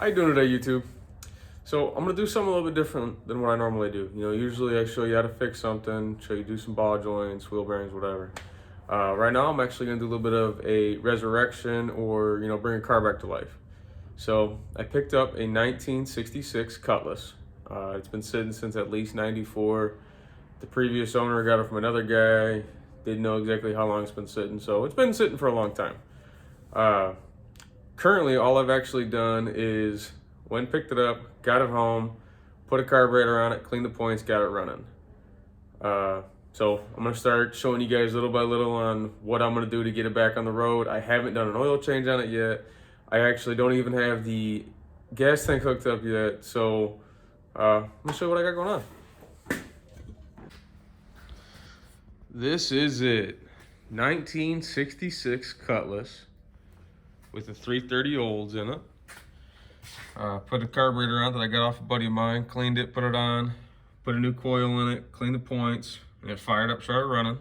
How you doing today, YouTube? So I'm gonna do something a little bit different than what I normally do. Usually I show you how to fix something, show you do some ball joints, wheel bearings, whatever. Right now I'm actually gonna do a little bit of a resurrection or, bring a car back to life. So I picked up a 1966 Cutlass. It's been sitting since at least 94. The previous owner got it from another guy. Didn't know exactly how long it's been sitting, so it's been sitting for a long time. Currently, all I've actually done is went, picked it up, got it home, put a carburetor on it, cleaned the points, got it running. So I'm gonna start showing you guys little by little on what I'm gonna do to get it back on the road. I haven't done an oil change on it yet. I actually don't even have the gas tank hooked up yet. So I'm gonna show you what I got going on. This is it, 1966 Cutlass with the 330 olds in it. Put a carburetor on that I got off a buddy of mine, cleaned it, put it on, put a new coil in it, cleaned the points, and it fired up, started running.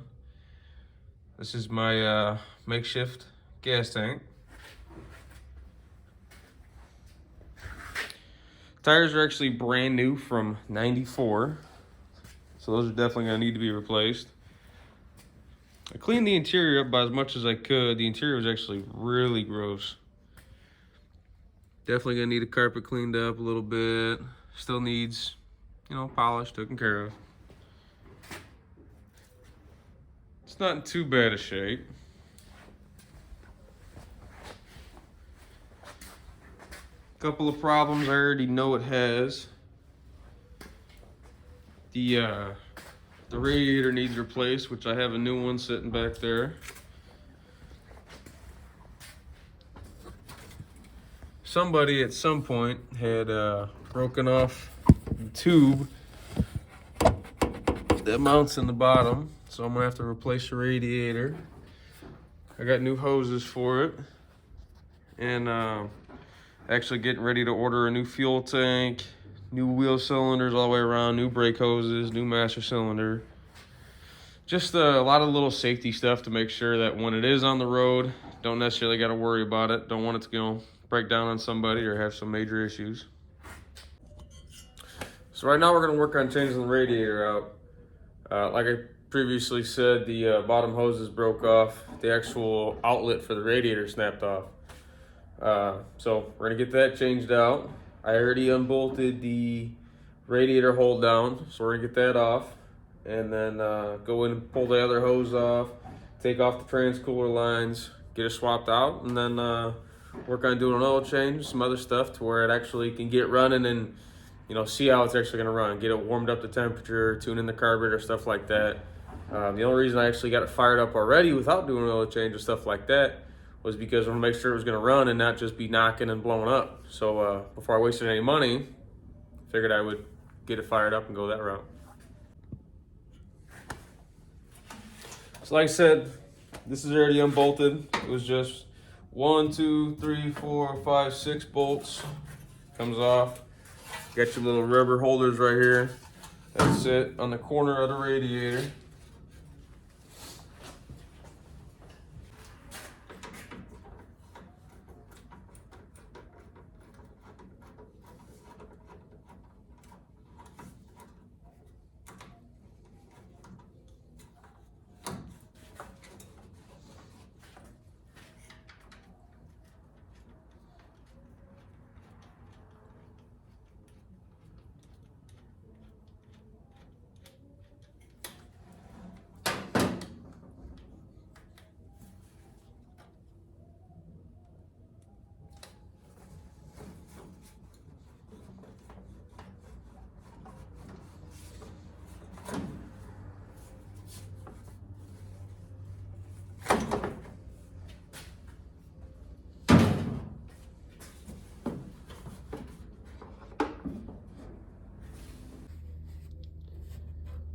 This is my makeshift gas tank. Tires are actually brand new from 94, so those are definitely gonna need to be replaced. I cleaned the interior up by as much as I could. The interior was actually really gross. Definitely gonna need a carpet cleaned up a little bit. Still needs, polish, taken care of. It's not in too bad a shape. Couple of problems I already know it has. The radiator needs replaced, which I have a new one sitting back there. Somebody at some point had broken off the tube that mounts in the bottom, so I'm gonna have to replace the radiator. I got new hoses for it, and actually getting ready to order a new fuel tank, new wheel cylinders all the way around, new brake hoses, new master cylinder. Just a lot of little safety stuff to make sure that when it is on the road, don't necessarily got to worry about it. Don't want it to, break down on somebody or have some major issues. So right now we're going to work on changing the radiator out. Like I previously said, the bottom hoses broke off. The actual outlet for the radiator snapped off. So we're gonna get that changed out. I already unbolted the radiator hold down, so we're gonna get that off, and then go in and pull the other hose off, take off the transcooler lines, get it swapped out, and then work on doing an oil change, some other stuff to where it actually can get running and see how it's actually gonna run. Get it warmed up to temperature, tune in the carburetor, stuff like that. The only reason I actually got it fired up already without doing an oil change and stuff like that was because I want to make sure it was going to run and not just be knocking and blowing up. So before I wasted any money, figured I would get it fired up and go that route. So like I said, this is already unbolted. It was just 1, 2, 3, 4, 5, 6 bolts. Comes off. Got your little rubber holders right here that sit on the corner of the radiator.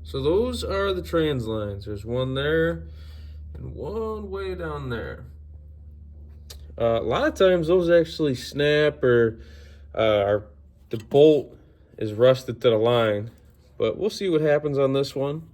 So those are the trans lines. There's one there and one way down there. A lot of times those actually snap or the bolt is rusted to the line, but we'll see what happens on this one.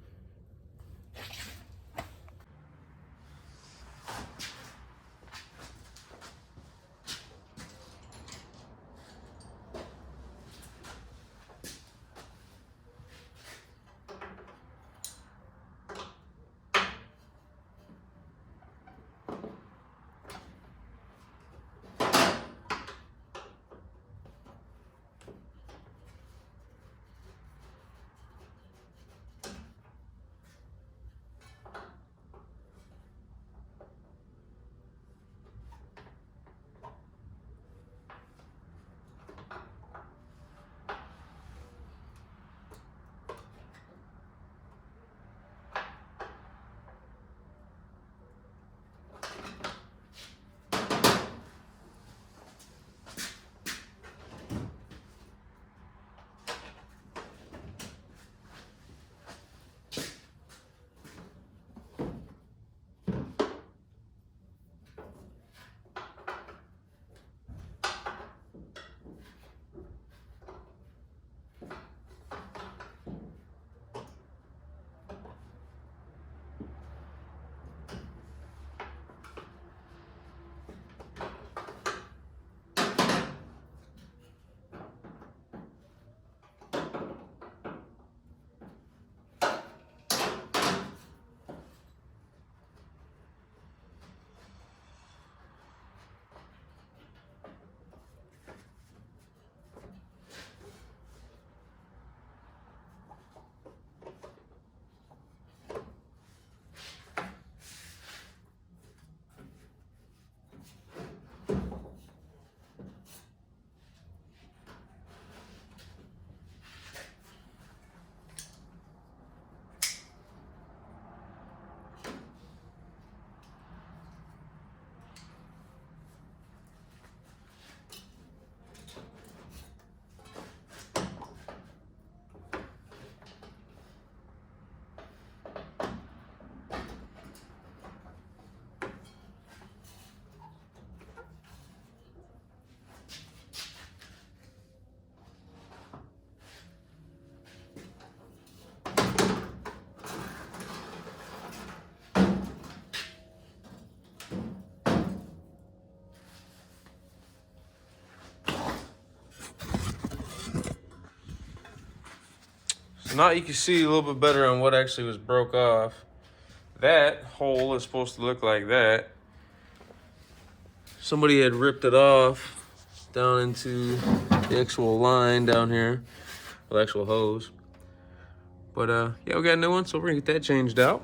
Now you can see a little bit better on what actually was broke off. That hole is supposed to look like that. Somebody had ripped it off down into the actual line down here, the actual hose. But yeah, we got a new one, so we're gonna get that changed out.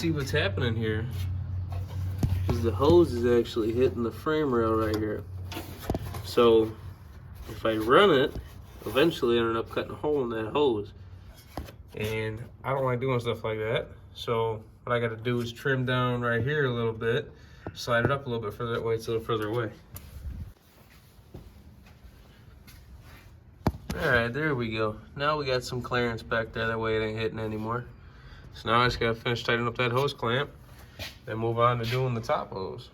see what's happening here is the hose is actually hitting the frame rail right here. So if I run it, eventually I end up cutting a hole in that hose. And I don't like doing stuff like that. So what I got to do is trim down right here a little bit, slide it up a little bit further, that way it's a little further away. All right, there we go. Now we got some clearance back there, that way it ain't hitting anymore. So now I just gotta finish tightening up that hose clamp, then move on to doing the top hose.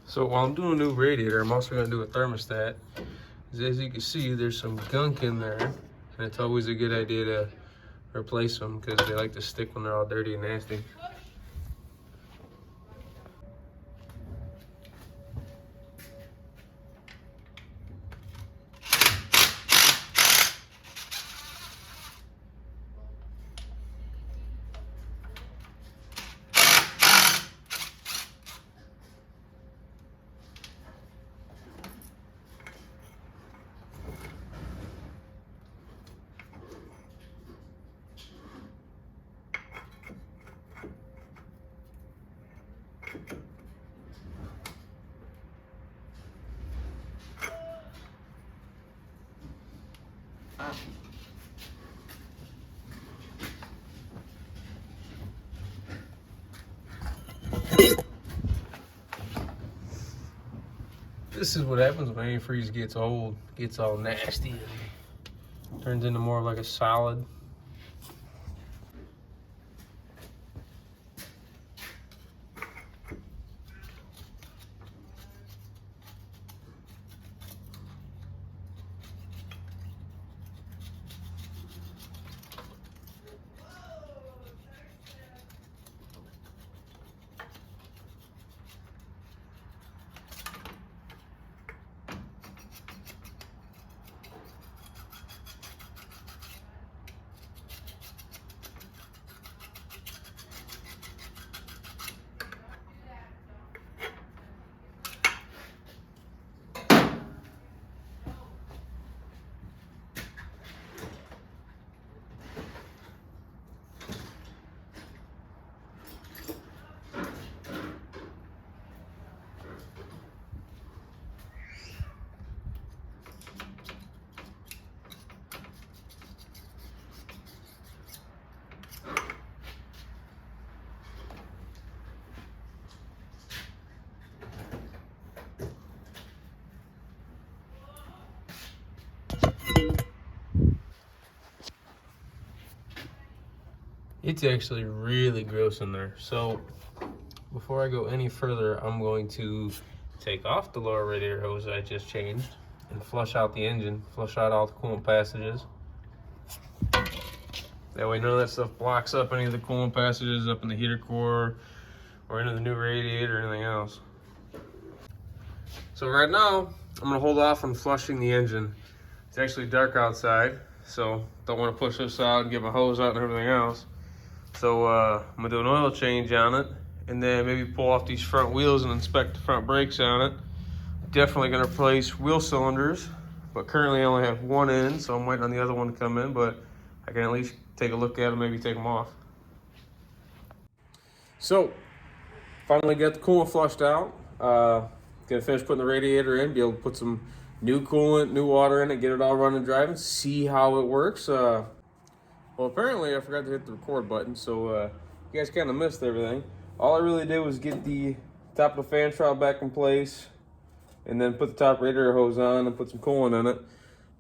So while I'm doing a new radiator, I'm also gonna do a thermostat. As you can see, there's some gunk in there, and it's always a good idea to replace them because they like to stick when they're all dirty and nasty. This is what happens when antifreeze gets old, gets all nasty and turns into more of like a solid. It's actually really gross in there. So before I go any further, I'm going to take off the lower radiator hose that I just changed and flush out the engine, flush out all the coolant passages. That way none of that stuff blocks up any of the coolant passages up in the heater core or into the new radiator or anything else. So right now, I'm gonna hold off on flushing the engine. It's actually dark outside, so don't wanna push this out and get my hose out and everything else. So I'm gonna do an oil change on it, and then maybe pull off these front wheels and inspect the front brakes on it. Definitely gonna replace wheel cylinders, but currently I only have one in, so I'm waiting on the other one to come in, but I can at least take a look at them, maybe take them off. So, finally got the coolant flushed out. Gonna finish putting the radiator in, be able to put some new coolant, new water in it, get it all running and driving, see how it works. Well, apparently I forgot to hit the record button, so you guys kind of missed everything. All I really did was get the top of the fan trowel back in place, and then put the top radiator hose on and put some coolant in it.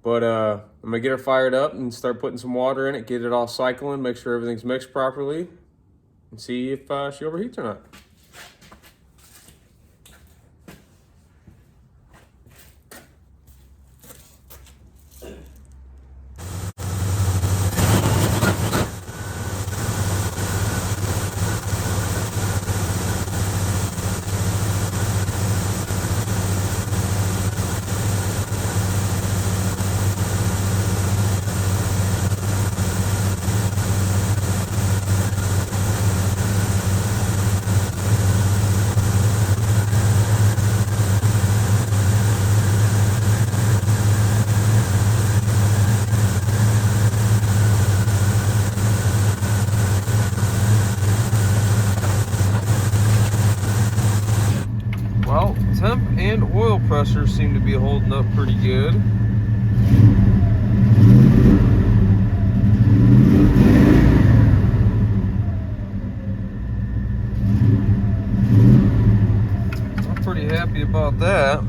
But I'm gonna get it fired up and start putting some water in it, get it all cycling, make sure everything's mixed properly, and see if she overheats or not. Well, temp and oil pressure seem to be holding up pretty good. I'm pretty happy about that.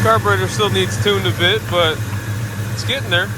Carburetor still needs tuned a bit, but it's getting there.